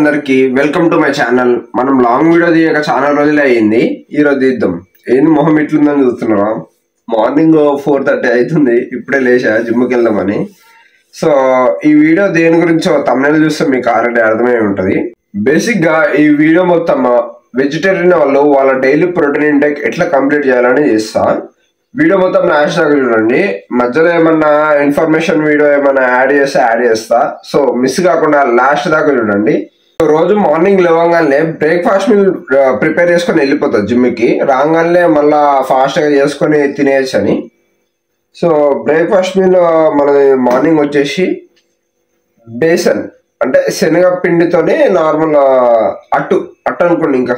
అందరికి welcome to my channel. మనం long video తీయక చాలా రోజులే అయ్యింది. ఈ రోజు తీద్దాం. ఏంది మొహం ఇట్లుందని చూస్తున్నారా? మార్నింగ్ 4:30 అవుతుంది. ఇప్పుడే లేచా జిమ్కి వెళ్దామని. సో ఈ వీడియో దేని గురించో తమ్నెల్ చూస్తే మీకు ఆల్రెడీ అర్థమై ఉంటుంది. బేసిక్ గా ఈ వీడియో మొత్తం వెజిటేరియన్ వాళ్ళు వాళ్ళ డైలీ ప్రోటీన్ ఇంటేక్ ఎట్లా కంప్లీట్ చేయాలని చేస్తా. వీడియో మొత్తం లాస్ట్ దాకా చూడండి. మధ్యలో ఏమన్నా ఇన్ఫర్మేషన్ వీడియో ఏమన్నా యాడ్ చేస్తా. సో మిస్ కాకుండా లాస్ట్ దాకా చూడండి. రోజు మార్నింగ్ లేవగానే బ్రేక్ఫాస్ట్ మీల్ ప్రిపేర్ చేసుకొని వెళ్ళిపోతా జిమ్కి. రాగానే మళ్ళా ఫాస్ట్గా చేసుకొని తినేయచ్చు అని. సో బ్రేక్ఫాస్ట్ మీల్ మనది మార్నింగ్ వచ్చేసి బేసన్ అంటే శనగపిండితోనే నార్మల్ అట్టు అనుకోండి. ఇంకా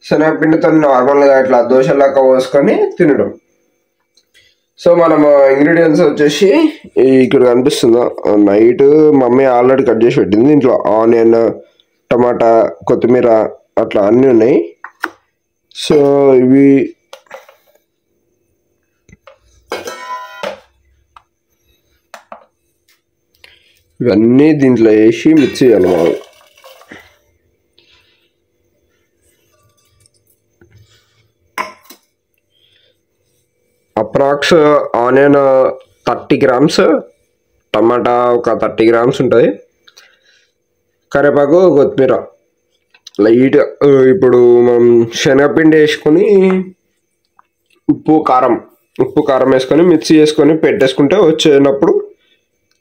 శనగపిండితో నార్మల్గా ఇట్లా దోశలాగా పోసుకొని తినడం. సో మనం ఇంగ్రీడియంట్స్ వచ్చేసి ఇక్కడ కనిపిస్తుందా, నైట్ మమ్మీ ఆల్రెడీ కట్ చేసి పెట్టింది. దీంట్లో ఆనియన్, టమాటా, కొత్తిమీర అట్లా అన్నీ ఉన్నాయి. సో ఇవన్నీ దీంట్లో వేసి మిక్స్ చేయాలి మనం. అప్రాక్స్ ఆనియన్ 30 grams, టమాటా ఒక 30 grams ఉంటుంది, కరివేపాకు, కొత్తిమీర లైట్. ఇప్పుడు మనం శనగపిండి వేసుకొని ఉప్పు కారం వేసుకొని మిక్సీ చేసుకొని పెట్టేసుకుంటే వచ్చేటప్పుడు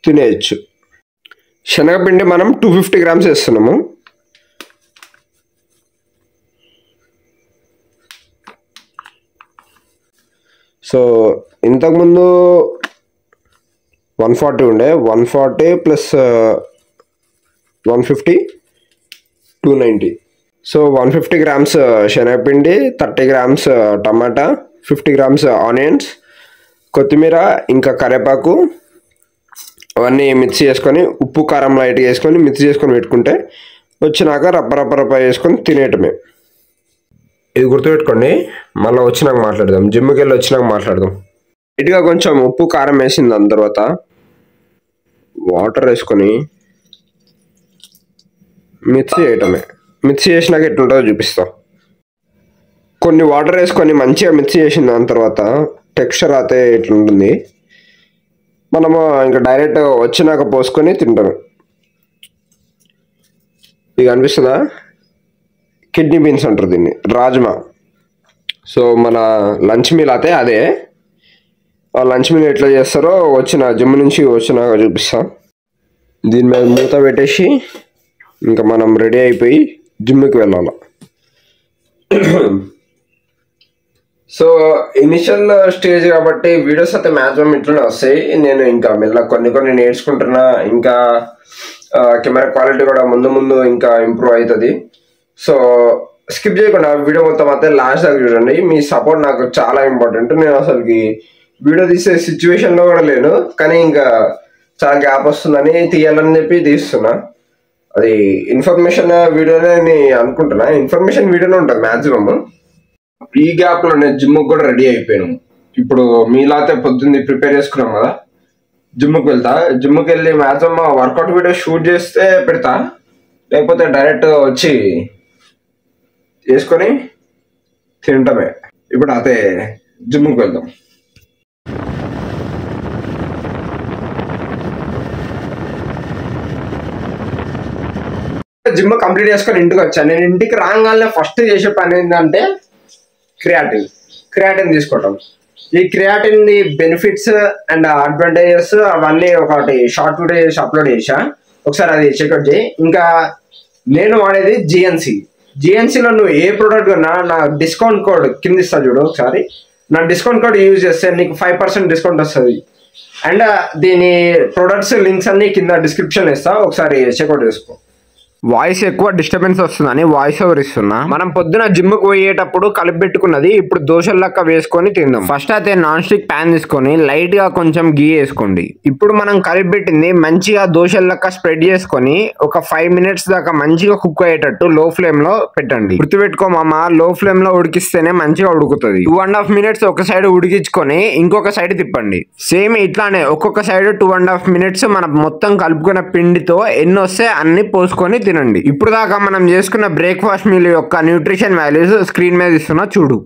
తినేయచ్చు. శనగపిండి మనం 250 grams వేస్తున్నాము. సో ఇంతకుముందు 140 ఉండే, 140 ప్లస్ 150 290. సో 150 grams శనగపిండి, 30 grams టమాటా, 50 grams ఆనియన్స్, కొత్తిమీర ఇంకా కరివేపాకు అవన్నీ మిక్స్ చేసుకొని ఉప్పు కారం లైట్గా వేసుకొని మిక్స్ చేసుకొని పెట్టుకుంటే వచ్చినాక రప్ప వేసుకొని తినేయటమే. ఇది గుర్తుపెట్టుకోండి. మళ్ళీ వచ్చినాక మాట్లాడదాం, జిమ్కి వెళ్ళి వచ్చినాక మాట్లాడదాం. ఇటుగా కొంచెం ఉప్పు కారం వేసిన దాని తర్వాత వాటర్ వేసుకొని మిక్స్ చేయటమే. మిక్స్ చేసినాక ఎట్లుంటుందో చూపిస్తాం. కొన్ని వాటర్ వేసుకొని మంచిగా మిక్స్ చేసిన దాని తర్వాత టెక్స్చర్ అయితే ఇట్లుంటుంది. మనము ఇంకా డైరెక్ట్ వచ్చినాక పోసుకొని తింటాము. ఇది అనిపిస్తుందా? కిడ్నీ బీన్స్ అంటారు దీన్ని, రాజ్మా. సో మన లంచ్ మీల్ అయితే అదే. ఆ లంచ్ మీల్ ఎట్లా చేస్తారో జిమ్ నుంచి వచ్చినాక చూపిస్తాం. దీని మీద మూత పెట్టేసి ఇంకా మనం రెడీ అయిపోయి జిమ్కి వెళ్ళాలి. సో ఇనిషియల్ స్టేజ్ కాబట్టి వీడియోస్ అయితే మ్యాక్సిమం ఇట్లనే వస్తాయి. నేను ఇంకా మెల్ల కొన్ని నేర్చుకుంటున్నా. ఇంకా కెమెరా క్వాలిటీ కూడా ముందు ఇంకా ఇంప్రూవ్ అవుతుంది. సో స్కిప్ చేయకుండా వీడియో మొత్తం అయితే లాస్ట్ దాకా చూడండి. మీ సపోర్ట్ నాకు చాలా ఇంపార్టెంట్. నేను అసలుకి వీడియో తీసే సిచ్యువేషన్లో కూడా లేను, కానీ ఇంకా చాలా గ్యాప్ వస్తుందని తీయాలని చెప్పి తీస్తున్నా. అది ఇన్ఫర్మేషన్ వీడియోనే నేను అనుకుంటున్నా. ఇన్ఫర్మేషన్ వీడియోనే ఉంటుంది మ్యాక్సిమమ్. ఈ గ్యాప్లో నేను జిమ్కి కూడా రెడీ అయిపోయాను. ఇప్పుడు మీలాతే పొద్దున్నే ప్రిపేర్ చేసుకున్నాం కదా, జిమ్కి వెళ్తా. జిమ్కి వెళ్ళి మ్యాక్సిమం వర్కౌట్ వీడియో షూట్ చేస్తే పెడతా, లేకపోతే డైరెక్ట్ వచ్చి వేసుకొని తింటమే. ఇప్పుడు అదే జిమ్కి వెళ్దాం. జిమ్ కంప్లీట్ చేసుకొని ఇంటికి వచ్చాను. నేను ఇంటికి రాగానే ఫస్ట్ చేసే పని ఏంటంటే క్రియాటిన్ తీసుకోవటం. ఈ creatine the benefits and advantages అవన్నీ ఒకటి షార్ట్ వీడియో చేసి అప్లోడ్ చేసా, ఒకసారి అది చెక్అవుట్ చేయి. ఇంకా నేను వాడేది జిఎన్సీలో నువ్వు ఏ ప్రోడక్ట్ కొన్నా నా డిస్కౌంట్ కోడ్ కింద ఇస్తా చూడు. ఒకసారి నా డిస్కౌంట్ కోడ్ యూజ్ చేస్తే నీకు 5% డిస్కౌంట్ వస్తుంది. అండ్ దీని ప్రొడక్ట్స్ లింక్స్ అన్ని కింద డిస్క్రిప్షన్ ఇస్తా, ఒకసారి చెక్అవుట్ చేసుకో. వాయిస్ ఎక్కువ డిస్టర్బెన్స్ వస్తుందని వాయిస్ ఓవర్ ఇస్తున్నా. మనం పొద్దున జిమ్కి పోయేటప్పుడు కలిపి పెట్టుకున్నది ఇప్పుడు దోశల లెక్క వేసుకొని తిందాం. ఫస్ట్ అయితే నాన్ స్టిక్ ప్యాన్ తీసుకొని లైట్ గా కొంచెం గీ వేసుకోండి. ఇప్పుడు మనం కలిపి పెట్టింది మంచిగా దోశల లెక్క స్ప్రెడ్ చేసుకొని ఒక 5 minutes దాకా మంచిగా కుక్ అయ్యేటట్టు లో ఫ్లేమ్ లో పెట్టండి. గుర్తుపెట్టుకో మామ, లో ఫ్లేమ్ లో ఉడికిస్తేనే మంచిగా ఉడుకుతుంది. 2.5 minutes ఒక సైడ్ ఉడికించుకొని ఇంకొక సైడ్ తిప్పండి. సేమ్ ఇట్లానే ఒక్కొక్క సైడ్ 2.5 minutes మనం మొత్తం కలుపుకున్న పిండితో ఎన్ని వస్తే అన్ని పోసుకొని తినండి. తినండి. ఇప్పుడు దాకా మనం చేసుకున్న బ్రేక్ఫాస్ట్ మీల్ యొక్క న్యూట్రిషన్ వాల్యూస్ స్క్రీన్ మీద ఇస్తున్నా చూడు.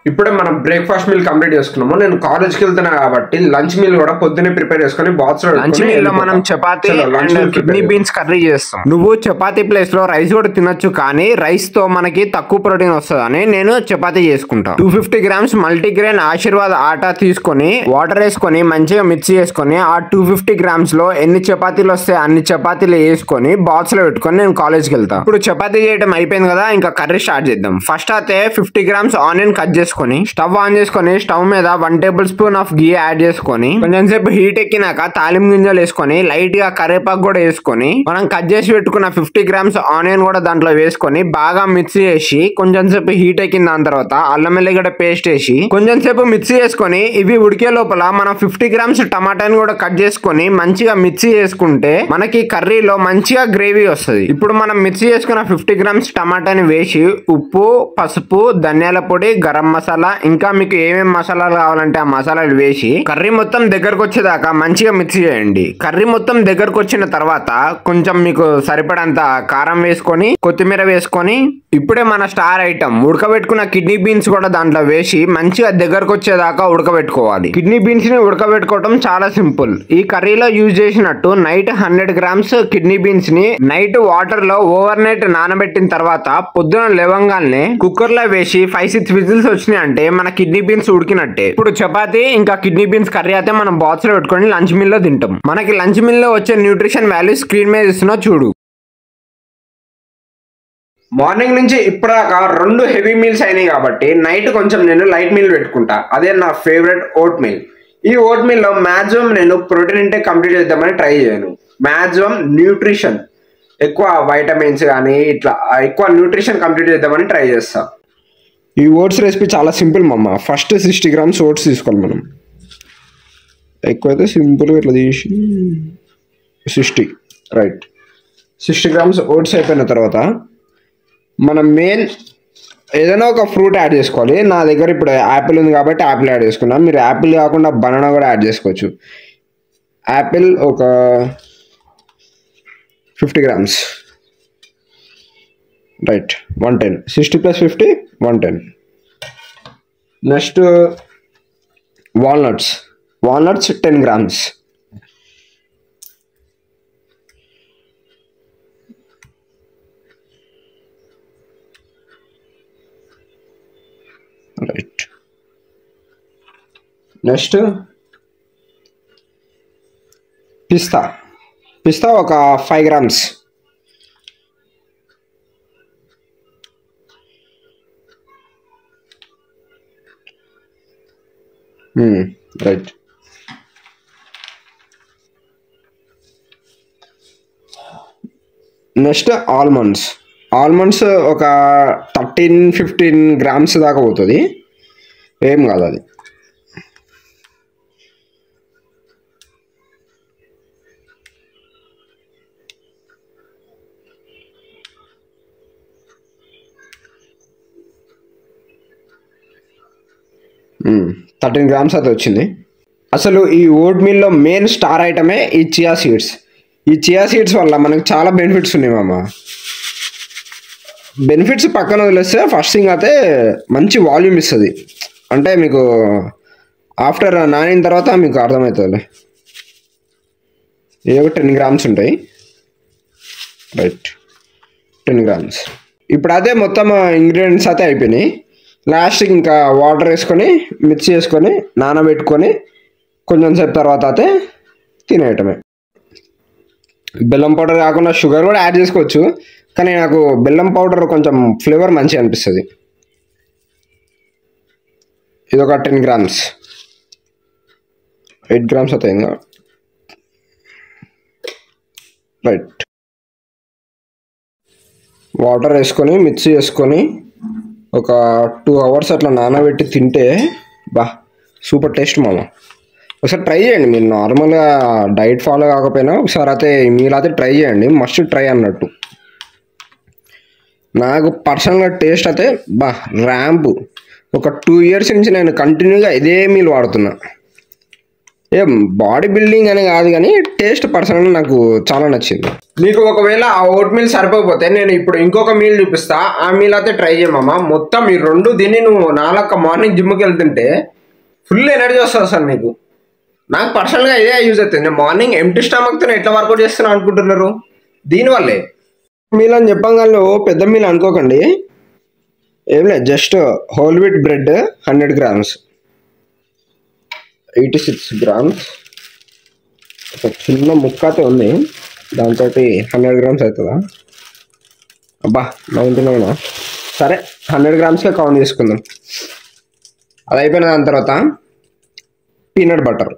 ఇప్పుడే మనం బ్రేక్ఫాస్ట్ మీల్ కంప్లీట్ చేసుకున్నాము. నేను కాలేజ్కి వెళ్తున్నా కాబట్టి లంచ్ మీల్ కూడా పొద్దున్నే ప్రిపేర్ చేసుకుని బాక్స్ లో లంచ్ మీల్ లో మనం chapati and kidney beans curry చేస్తాం. నువ్వు చపాతీ ప్లేస్ లో రైస్ కూడా తినొచ్చు, కానీ రైస్ తో మనకి తక్కువ ప్రోటీన్ వస్తుందని నేను చపాతీ చేసుకుంటా. 250 grams మల్టీగ్రెయిన్ ఆశీర్వాద్ ఆటా తీసుకొని వాటర్ వేసుకొని మంచిగా మిక్స్ చేసుకొని ఆ 250 grams లో ఎన్ని చపాతీలు వస్తే అన్ని చపాతీలు వేసుకొని బాక్స్ లో పెట్టుకొని నేను కాలేజ్కి వెళ్తా. ఇప్పుడు చపాతీ చేయడం అయిపోయింది కదా, ఇంకా కర్రీ స్టార్ట్ చేద్దాం. ఫస్ట్ అయితే 50 grams ఆనియన్ కట్ చేసుకొని స్టవ్ ఆన్ చేసుకొని స్టవ్ మీద 1 tablespoon ఆఫ్ గీ యాడ్ చేసుకొని కొంచెం సేపు హీట్ ఎక్కినాక తాలింపు గింజలు వేసుకొని లైట్ గా కరేపాకు కూడా వేసుకొని మనం కట్ చేసి పెట్టుకున్న 50 grams ఆనియన్ కూడా దాంట్లో వేసుకొని బాగా మిక్స్ చేసి కొంచెం సేపు హీట్ ఎక్కిన దాని తర్వాత అల్లం ఎల్లిగడ్డ పేస్ట్ వేసి కొంచెం సేపు మిక్స్ చేసుకొని ఇవి ఉడికే లోపల మనం 50 grams టమాటాని కూడా కట్ చేసుకొని మంచిగా మిక్స్ చేసుకుంటే మనకి కర్రీలో మంచిగా గ్రేవీ వస్తుంది. ఇప్పుడు మనం మిక్స్ చేసుకున్న 50 grams టమాటాని వేసి ఉప్పు, పసుపు, ధనియాల పొడి, గరం మసాలా ఇంకా మీకు ఏమేమి మసాలాలు కావాలంటే ఆ మసాలాలు వేసి కర్రీ మొత్తం దగ్గరకు వచ్చేదాకా మంచిగా మిక్స్ చేయండి. కర్రీ మొత్తం దగ్గరకు వచ్చిన తర్వాత కొంచెం మీకు సరిపడంత కారం వేసుకొని కొత్తిమీర వేసుకొని ఇప్పుడే మన స్టార్ ఐటమ్ ఉడకబెట్టుకున్న కిడ్నీ బీన్స్ కూడా దాంట్లో వేసి మంచిగా దగ్గరకు వచ్చేదాకా ఉడకబెట్టుకోవాలి. కిడ్నీ బీన్స్ ని ఉడకబెట్టుకోవడం చాలా సింపుల్. ఈ కర్రీలో యూజ్ చేసినట్టు నైట్ 100 grams కిడ్నీ బీన్స్ ని నైట్ వాటర్ లో ఓవర్ నైట్ నానబెట్టిన తర్వాత పొద్దున లేవంగానే కుక్కర్ లో వేసి 5-6 విజిల్స్ వచ్చినాయి అంటే మన కిడ్నీ బీన్స్ ఉడికినట్టే. ఇప్పుడు చపాతీ ఇంకా కిడ్నీ బీన్స్ కర్రీ అయితే మనం బాక్స్ లో పెట్టుకొని లంచ్ మీల్ లో తింటాం. మనకి లంచ్ మీల్ లో వచ్చే న్యూట్రిషన్ వాల్యూస్ స్క్రీన్ మీద ఇస్తున్నా చూడు. మార్నింగ్ నుంచి ఇప్పటిదాకా 2 హెవీ మీల్స్ అయినాయి కాబట్టి నైట్ కొంచెం నేను లైట్ మీల్ పెట్టుకుంటా. అదే నా ఫేవరెట్ ఓట్ మీల్. ఈ ఓట్ మీల్ లో మాక్సిమం నేను ప్రోటీన్ ఇంటేక్ కంప్లీట్ చేద్దామని ట్రై చేయను. మాక్సిమం న్యూట్రిషన్ ఎక్కువ వైటమిన్స్ కానీ ఇట్లా ఎక్కువ న్యూట్రిషన్ కంప్లీట్ చేద్దామని ట్రై చేస్తా. ఈ ఓట్స్ రెసిపీ చాలా సింపుల్ మమ్మ. ఫస్ట్ 60 grams ఓట్స్ తీసుకోవాలి మనం. ఎక్కువైతే సింపుల్గా ఇట్లా తీసి 60 రైట్ 60 grams ఓట్స్ అయిపోయిన తర్వాత మనం మెయిన్ ఏదైనా ఒక ఫ్రూట్ యాడ్ చేసుకోవాలి. నా దగ్గర ఇప్పుడు యాపిల్ ఉంది కాబట్టి యాపిల్ యాడ్ చేసుకున్నాను. మీరు యాపిల్ కాకుండా బనానా కూడా యాడ్ చేసుకోవచ్చు. యాపిల్ ఒక 50 grams right 110. 60 + 50 110. Next walnuts 10 grams. Right next పిస్తా ఒక 5 grams. రైట్ నెక్స్ట్ ఆల్మండ్స్ ఒక 13-15 grams దాకా పోతుంది. ఏం కాదు అది. Hmm. 13 grams అయితే వచ్చింది. అసలు ఈ ఓట్ మీల్లో మెయిన్ స్టార్ ఐటమే ఈ చియా సీడ్స్. ఈ చియా సీడ్స్ వల్ల మనకు చాలా బెనిఫిట్స్ ఉన్నాయి మామ. బెనిఫిట్స్ పక్కన వదిలేస్తే ఫస్ట్ థింగ్ అయితే మంచి వాల్యూమ్ ఇస్తుంది. అంటే మీకు ఆఫ్టర్ నానిన తర్వాత మీకు అర్థమవుతుంది. ఏ ఒక 10 grams ఉంటాయి. Right 10 grams. ఇప్పుడు అదే మొత్తం ఇంగ్రీడియంట్స్ అయితే అయిపోయినాయి. లాస్ట్కి ఇంకా వాటర్ వేసుకొని మిక్స్ చేసుకొని నానబెట్టుకొని కొంచెం సేపు తర్వాత అయితే తినేయటమే. బెల్లం పౌడర్ కాకుండా షుగర్ కూడా యాడ్ చేసుకోవచ్చు, కానీ నాకు బెల్లం పౌడర్ కొంచెం ఫ్లేవర్ మంచిగా అనిపిస్తుంది. ఇది ఒక 10 grams 8 grams అవుతాయి ఇంకా. రైట్ వాటర్ వేసుకొని మిక్స్ చేసుకొని ఒక 2 hours అట్లా నానబెట్టి తింటే బా సూపర్ టేస్ట్ మామ. ఒకసారి ట్రై చేయండి. మీరు నార్మల్గా డైట్ ఫాలో కాకపోయినా ఒకసారి అయితే మీరు అయితే ట్రై చేయండి. మస్ట్ ట్రై అన్నట్టు. నాకు పర్సనల్గా టేస్ట్ అయితే బా ర్యాంప్. ఒక 2 years నుంచి నేను కంటిన్యూగా ఇదే మీల్ వాడుతున్నా. ఏం బాడీ బిల్డింగ్ అని కాదు కానీ టేస్ట్ పర్సనల్ నాకు చాలా నచ్చింది. నీకు ఒకవేళ ఆ ఓట్ మీల్ సరిపోకపోతే నేను ఇప్పుడు ఇంకొక మీల్ చూపిస్తా. ఆ మీల్ అయితే ట్రై చేయమమ్మా. మొత్తం ఈ రెండు దీన్ని నువ్వు 4 మార్నింగ్ జిమ్కి వెళ్తుంటే ఫుల్ ఎనర్జీ వస్తుంది అసలు నీకు. నాకు పర్సనల్గా ఇదే యూజ్ అవుతుంది. నేను మార్నింగ్ ఎంటీ స్టమక్తో ఎట్లా వర్కౌట్ చేస్తున్నా అనుకుంటున్నారు? దీనివల్లే. మీల్ అని చెప్పగానే పెద్ద మీల్ అనుకోకండి, ఏం లేదు, just whole wheat bread 100 grams, 86 grams, ఒక చిన్న ముక్క అయితే ఉంది, దాంతో 100 grams అవుతుందా? అబ్బా 99. సరే 100 grams కౌంట్ చేసుకుందాం. అది అయిపోయిన దాని తర్వాత పీనట్ బటర్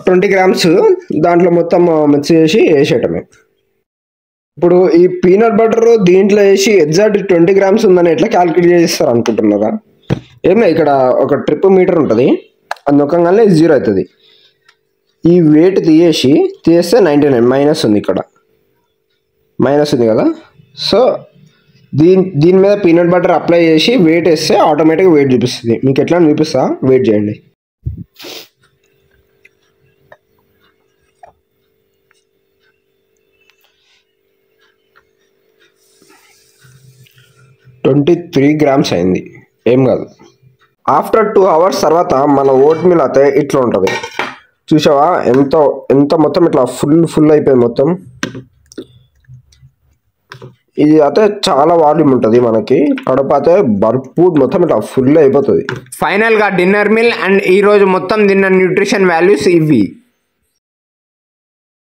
20 grams, దాంట్లో మొత్తం మిక్స్ చేసి వేసేయటమే. ఇప్పుడు ఈ పీనట్ బటర్ దీంట్లో వేసి ఎగ్జాక్ట్ 20 grams ఉందని ఎట్లా క్యాలిక్యులేట్ చేస్తారు అనుకుంటున్నారా? ఏమే ఇక్కడ ఒక ట్రిప్ మీటర్ ఉంటుంది, అది నొక్కగానే 0 అవుతుంది. ఈ వెయిట్ తీస్తే 99 మైనస్ ఉంది, ఇక్కడ మైనస్ ఉంది కదా. సో దీని మీద పీనట్ బటర్ అప్లై చేసి వెయిట్ వేస్తే ఆటోమేటిక్గా వెయిట్ చూపిస్తుంది. మీకు ఎట్లా చూపిస్తా, వెయిట్ చేయండి. 23 grams అయింది, ఏం కాదు. ఆఫ్టర్ 2 hours తర్వాత మన ఓట్ మీల్ అయితే ఇట్లా ఉంటుంది. చూసావా ఎంత మొత్తం ఇట్లా ఫుల్ అయిపోయింది మొత్తం. ఇది అయితే చాలా వాల్యూమ్ ఉంటుంది, మనకి కడుపు అయితే భర్పూర్ మొత్తం ఇట్లా ఫుల్ అయిపోతుంది. ఫైనల్గా డిన్నర్ మీల్ అండ్ ఈరోజు మొత్తం తిన్న న్యూట్రిషన్ వాల్యూస్ ఇవి.